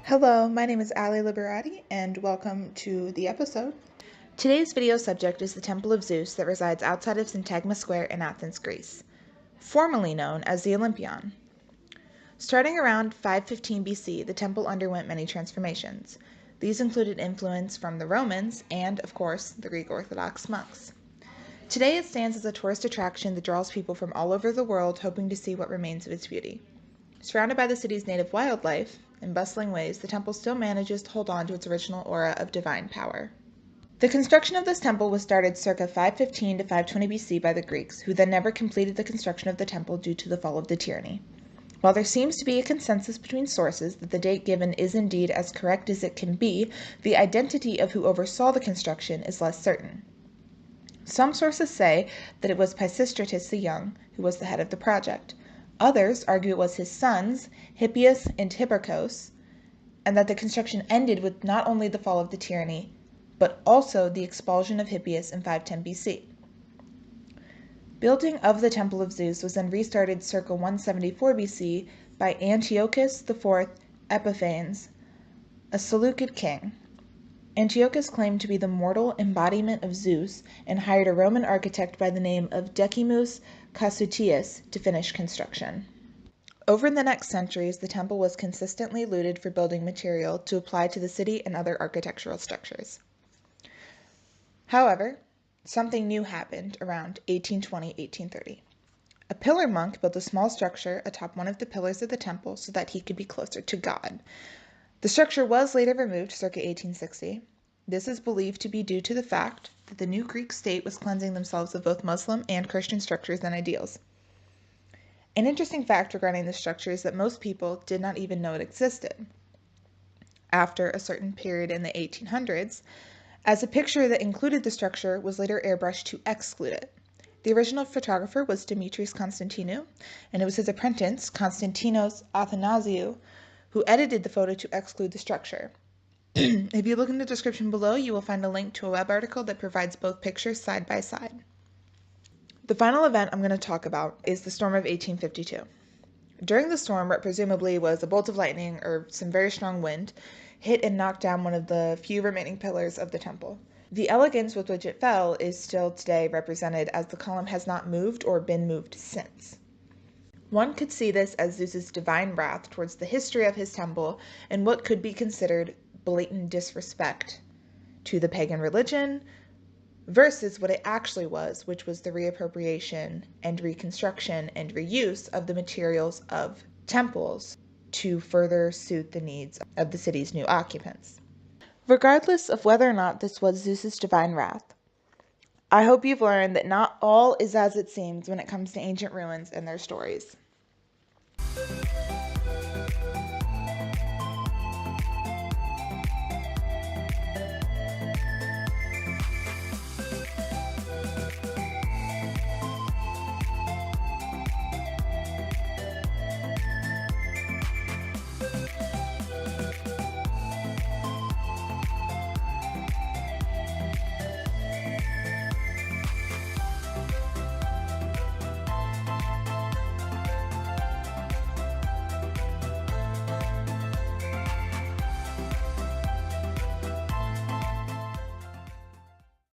Hello, my name is Allie Liberati, and welcome to the episode. Today's video subject is the Temple of Zeus that resides outside of Syntagma Square in Athens, Greece, formerly known as the Olympion. Starting around 515 BC, the temple underwent many transformations. These included influence from the Romans and, of course, the Greek Orthodox monks. Today it stands as a tourist attraction that draws people from all over the world hoping to see what remains of its beauty. Surrounded by the city's native wildlife, in bustling ways, the temple still manages to hold on to its original aura of divine power. The construction of this temple was started circa 515 to 520 BC by the Greeks, who then never completed the construction of the temple due to the fall of the tyranny. While there seems to be a consensus between sources that the date given is indeed as correct as it can be, the identity of who oversaw the construction is less certain. Some sources say that it was Pisistratus the Young who was the head of the project. Others argue it was his sons, Hippias and Hipparchus, and that the construction ended with not only the fall of the tyranny, but also the expulsion of Hippias in 510 BC. Building of the Temple of Zeus was then restarted circa 174 BC by Antiochus IV Epiphanes, a Seleucid king. Antiochus claimed to be the mortal embodiment of Zeus and hired a Roman architect by the name of Decimus Casutius to finish construction. Over the next centuries, the temple was consistently looted for building material to apply to the city and other architectural structures. However, something new happened around 1820-1830. A pillar monk built a small structure atop one of the pillars of the temple so that he could be closer to God. The structure was later removed circa 1860. This is believed to be due to the fact that the new Greek state was cleansing themselves of both Muslim and Christian structures and ideals. An interesting fact regarding this structure is that most people did not even know it existed. After a certain period in the 1800s, as a picture that included the structure was later airbrushed to exclude it. The original photographer was Demetrius Constantinou, and it was his apprentice, Constantinos Athanasiou, who edited the photo to exclude the structure. If you look in the description below, you will find a link to a web article that provides both pictures side by side. The final event I'm going to talk about is the storm of 1852. During the storm, what presumably was a bolt of lightning or some very strong wind, hit and knocked down one of the few remaining pillars of the temple. The elegance with which it fell is still today represented, as the column has not moved or been moved since. One could see this as Zeus's divine wrath towards the history of his temple and what could be considered blatant disrespect to the pagan religion versus what it actually was, which was the reappropriation and reconstruction and reuse of the materials of temples to further suit the needs of the city's new occupants. Regardless of whether or not this was Zeus's divine wrath, I hope you've learned that not all is as it seems when it comes to ancient ruins and their stories.